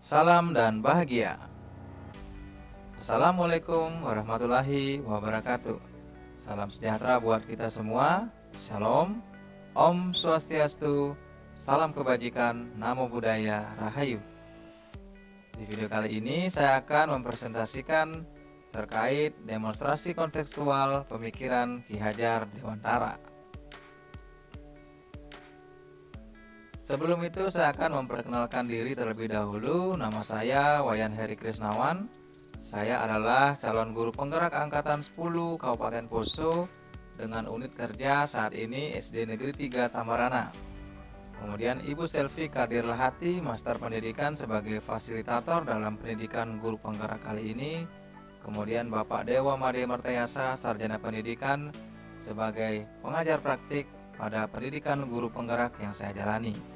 Salam dan bahagia. Assalamualaikum warahmatullahi wabarakatuh. Salam sejahtera buat kita semua. Shalom, Om Swastiastu, salam kebajikan, Namo Buddhaya, Rahayu. Di video kali ini saya akan mempresentasikan terkait demonstrasi kontekstual pemikiran Ki Hajar Dewantara. Sebelum itu saya akan memperkenalkan diri terlebih dahulu. Nama saya Wayan Heri Krisnawan. Saya adalah calon guru penggerak angkatan 10 Kabupaten Poso dengan unit kerja saat ini SD Negeri 3 Tamarana. Kemudian Ibu Selvi Kadir Lahati, Master Pendidikan sebagai fasilitator dalam pendidikan guru penggerak kali ini. Kemudian Bapak Dewa Made Mertayasa, Sarjana Pendidikan sebagai pengajar praktik pada pendidikan guru penggerak yang saya jalani.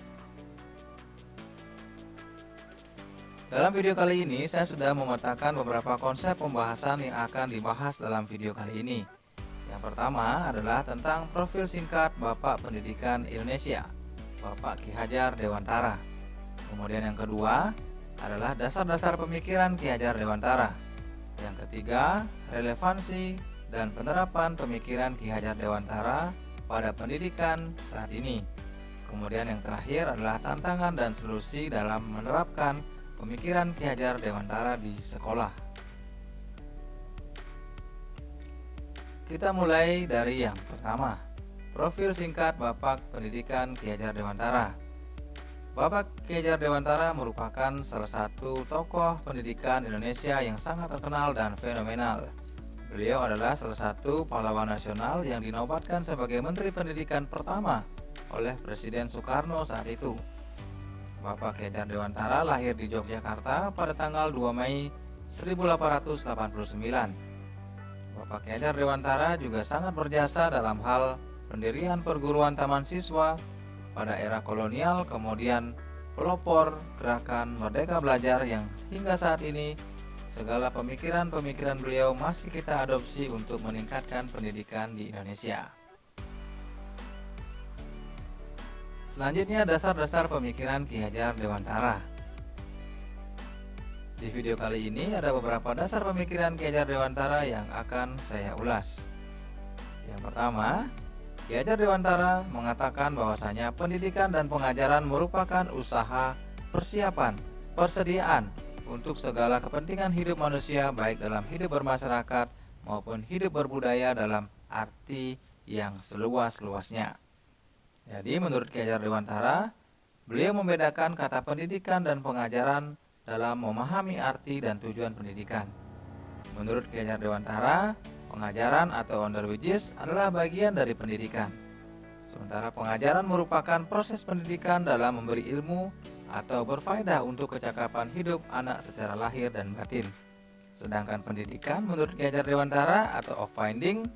Dalam video kali ini saya sudah memetakan beberapa konsep pembahasan yang akan dibahas dalam video kali ini. Yang pertama adalah tentang profil singkat Bapak Pendidikan Indonesia, Bapak Ki Hajar Dewantara. Kemudian yang kedua adalah dasar-dasar pemikiran Ki Hajar Dewantara. Yang ketiga, relevansi dan penerapan pemikiran Ki Hajar Dewantara pada pendidikan saat ini. Kemudian yang terakhir adalah tantangan dan solusi dalam menerapkan pemikiran Ki Hajar Dewantara di sekolah. Kita mulai dari yang pertama, profil singkat Bapak Pendidikan Ki Hajar Dewantara. Bapak Ki Hajar Dewantara merupakan salah satu tokoh pendidikan Indonesia yang sangat terkenal dan fenomenal. Beliau adalah salah satu pahlawan nasional yang dinobatkan sebagai Menteri Pendidikan pertama oleh Presiden Soekarno saat itu. Bapak Ki Hajar Dewantara lahir di Yogyakarta pada tanggal 2 Mei 1889. Bapak Ki Hajar Dewantara juga sangat berjasa dalam hal pendirian perguruan taman siswa pada era kolonial, kemudian pelopor gerakan Merdeka Belajar yang hingga saat ini segala pemikiran-pemikiran beliau masih kita adopsi untuk meningkatkan pendidikan di Indonesia. Selanjutnya, dasar-dasar pemikiran Ki Hajar Dewantara. Di video kali ini ada beberapa dasar pemikiran Ki Hajar Dewantara yang akan saya ulas. Yang pertama, Ki Hajar Dewantara mengatakan bahwasanya pendidikan dan pengajaran merupakan usaha, persiapan, persediaan untuk segala kepentingan hidup manusia, baik dalam hidup bermasyarakat maupun hidup berbudaya dalam arti yang seluas-luasnya. Jadi menurut Ki Hajar Dewantara, beliau membedakan kata pendidikan dan pengajaran dalam memahami arti dan tujuan pendidikan. Menurut Ki Hajar Dewantara, pengajaran atau underwijis adalah bagian dari pendidikan. Sementara pengajaran merupakan proses pendidikan dalam memberi ilmu atau berfaedah untuk kecakapan hidup anak secara lahir dan batin. Sedangkan pendidikan menurut Ki Hajar Dewantara atau of-finding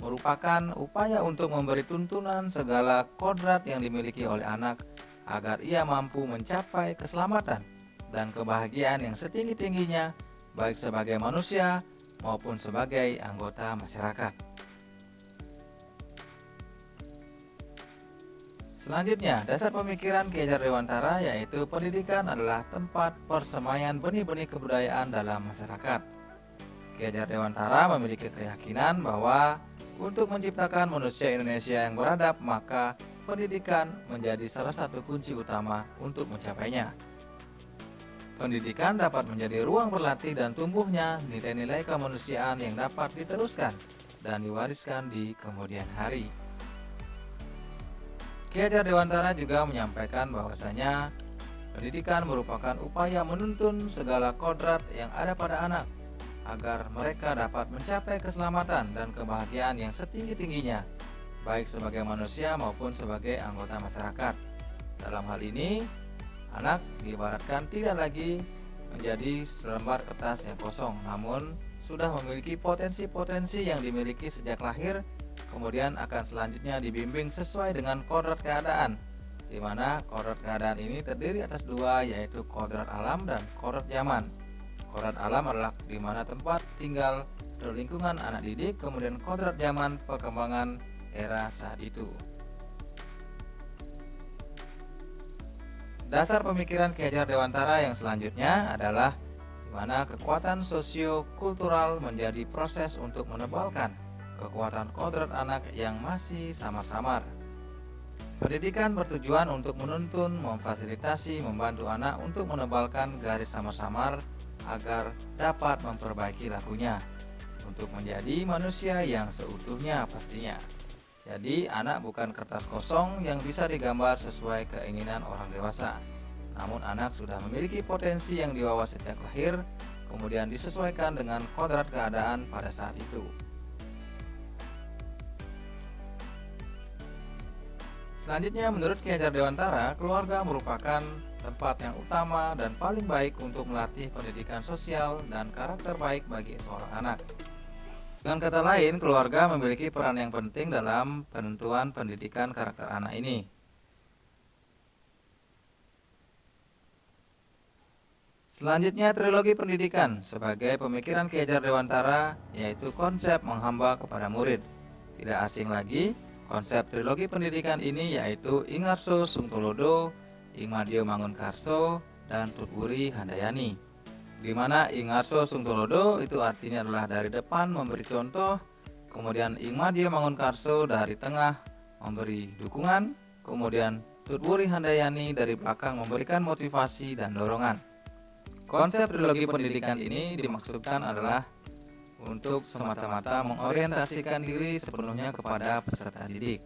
merupakan upaya untuk memberi tuntunan segala kodrat yang dimiliki oleh anak agar ia mampu mencapai keselamatan dan kebahagiaan yang setinggi-tingginya baik sebagai manusia maupun sebagai anggota masyarakat. Selanjutnya, dasar pemikiran Ki Hajar Dewantara yaitu pendidikan adalah tempat persemaian benih-benih kebudayaan dalam masyarakat. Ki Hajar Dewantara memiliki keyakinan bahwa untuk menciptakan manusia Indonesia yang beradab, maka pendidikan menjadi salah satu kunci utama untuk mencapainya. Pendidikan dapat menjadi ruang berlatih dan tumbuhnya nilai-nilai kemanusiaan yang dapat diteruskan dan diwariskan di kemudian hari. Ki Hajar Dewantara juga menyampaikan bahwasanya pendidikan merupakan upaya menuntun segala kodrat yang ada pada anak agar mereka dapat mencapai keselamatan dan kebahagiaan yang setinggi-tingginya, baik sebagai manusia maupun sebagai anggota masyarakat. Dalam hal ini, anak diibaratkan tidak lagi menjadi selembar kertas yang kosong, namun sudah memiliki potensi-potensi yang dimiliki sejak lahir, kemudian akan selanjutnya dibimbing sesuai dengan kodrat keadaan, di mana kodrat keadaan ini terdiri atas dua, yaitu kodrat alam dan kodrat zaman. Kodrat alam adalah di mana tempat tinggal dan lingkungan anak didik, kemudian kodrat zaman perkembangan era saat itu. Dasar pemikiran Ki Hajar Dewantara yang selanjutnya adalah di mana kekuatan sosio-kultural menjadi proses untuk menebalkan kekuatan kodrat anak yang masih samar-samar. Pendidikan bertujuan untuk menuntun, memfasilitasi, membantu anak untuk menebalkan garis samar-samar agar dapat memperbaiki lakunya untuk menjadi manusia yang seutuhnya pastinya. Jadi anak bukan kertas kosong yang bisa digambar sesuai keinginan orang dewasa. Namun anak sudah memiliki potensi yang dibawa sejak lahir, kemudian disesuaikan dengan kodrat keadaan pada saat itu. Selanjutnya, menurut Ki Hajar Dewantara, keluarga merupakan tempat yang utama dan paling baik untuk melatih pendidikan sosial dan karakter baik bagi seorang anak. Dengan kata lain, keluarga memiliki peran yang penting dalam penentuan pendidikan karakter anak ini. Selanjutnya, trilogi pendidikan sebagai pemikiran Ki Hajar Dewantara, yaitu konsep menghamba kepada murid. Tidak asing lagi, konsep trilogi pendidikan ini yaitu Ing Arso Sungtolodo, Ing Madyo Mangunkarso, dan Tutwuri Handayani. Di mana Ing Arso Sungtolodo itu artinya adalah dari depan memberi contoh, kemudian Ing Madyo Mangunkarso dari tengah memberi dukungan, kemudian Tutwuri Handayani dari belakang memberikan motivasi dan dorongan. Konsep trilogi pendidikan ini dimaksudkan adalah untuk semata-mata mengorientasikan diri sepenuhnya kepada peserta didik.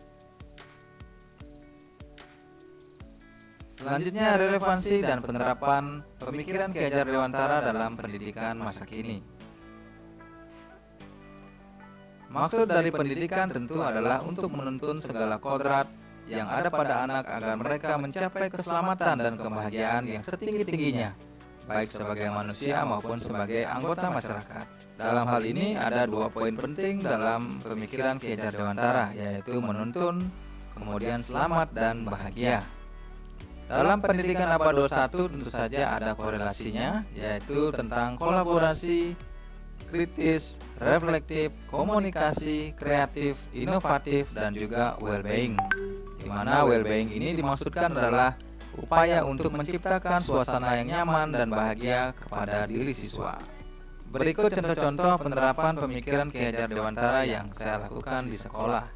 Selanjutnya, relevansi dan penerapan pemikiran Ki Hajar Dewantara dalam pendidikan masa kini. Maksud dari pendidikan tentu adalah untuk menuntun segala kodrat yang ada pada anak agar mereka mencapai keselamatan dan kebahagiaan yang setinggi-tingginya, baik sebagai manusia maupun sebagai anggota masyarakat. Dalam hal ini ada 2 poin penting dalam pemikiran Ki Hajar Dewantara, yaitu menuntun, kemudian selamat dan bahagia. Dalam pendidikan abad 21 tentu saja ada korelasinya, yaitu tentang kolaborasi, kritis, reflektif, komunikasi, kreatif, inovatif, dan juga well-being. Di mana well-being ini dimaksudkan adalah upaya untuk menciptakan suasana yang nyaman dan bahagia kepada diri siswa. Berikut contoh-contoh penerapan pemikiran Ki Hajar Dewantara yang saya lakukan di sekolah.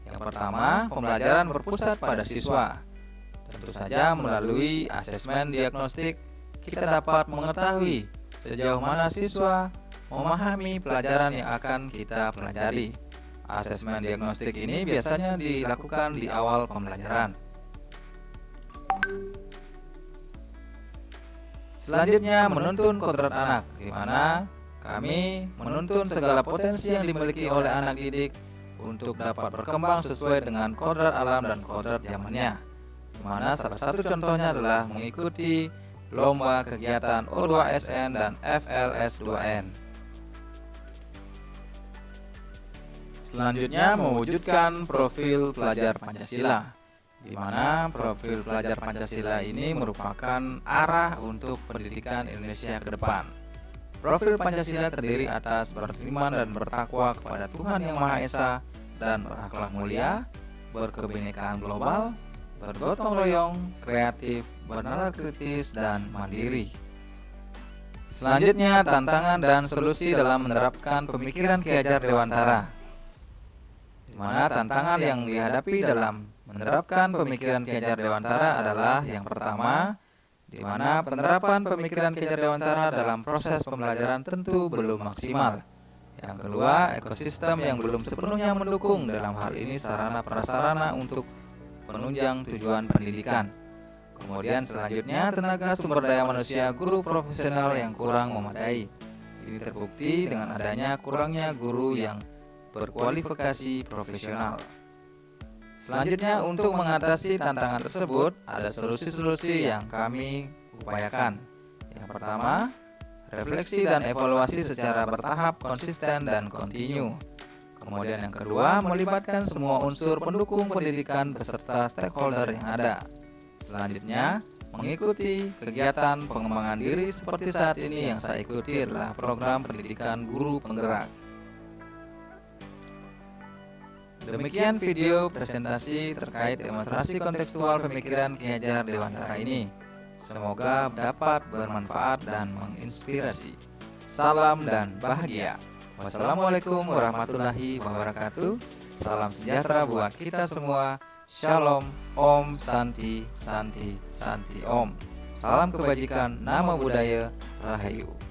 Yang pertama, pembelajaran berpusat pada siswa. Tentu saja melalui asesmen diagnostik kita dapat mengetahui sejauh mana siswa memahami pelajaran yang akan kita pelajari. Asesmen diagnostik ini biasanya dilakukan di awal pembelajaran. Selanjutnya, menuntun kodrat anak, di mana kami menuntun segala potensi yang dimiliki oleh anak didik untuk dapat berkembang sesuai dengan kodrat alam dan kodrat zamannya. Di mana salah satu contohnya adalah mengikuti lomba kegiatan O2SN dan FLS2N. Selanjutnya, mewujudkan profil pelajar Pancasila, di mana profil pelajar Pancasila ini merupakan arah untuk pendidikan Indonesia ke depan. Profil Pancasila terdiri atas beriman dan bertakwa kepada Tuhan Yang Maha Esa dan berakhlak mulia, berkebinekaan global, bergotong royong, kreatif, bernalar kritis, dan mandiri. Selanjutnya, tantangan dan solusi dalam menerapkan pemikiran Ki Hajar Dewantara, di mana tantangan yang dihadapi dalam menerapkan pemikiran Ki Hajar Dewantara adalah yang pertama, di mana penerapan pemikiran Ki Hajar Dewantara dalam proses pembelajaran tentu belum maksimal. Yang kedua, ekosistem yang belum sepenuhnya mendukung, dalam hal ini sarana prasarana untuk penunjang tujuan pendidikan. Kemudian selanjutnya, tenaga sumber daya manusia guru profesional yang kurang memadai. Ini terbukti dengan adanya kurangnya guru yang berkualifikasi profesional. Selanjutnya, untuk mengatasi tantangan tersebut, ada solusi-solusi yang kami upayakan. Yang pertama, refleksi dan evaluasi secara bertahap, konsisten, dan kontinu. Kemudian yang kedua, melibatkan semua unsur pendukung pendidikan beserta stakeholder yang ada. Selanjutnya, mengikuti kegiatan pengembangan diri seperti saat ini yang saya ikuti adalah program pendidikan guru penggerak. Demikian video presentasi terkait demonstrasi kontekstual pemikiran Ki Hajar Dewantara ini. Semoga dapat bermanfaat dan menginspirasi. Salam dan bahagia. Wassalamualaikum warahmatullahi wabarakatuh. Salam sejahtera buat kita semua. Shalom, Om Santi Santi Santi Om. Salam kebajikan, nama budaya, Rahayu.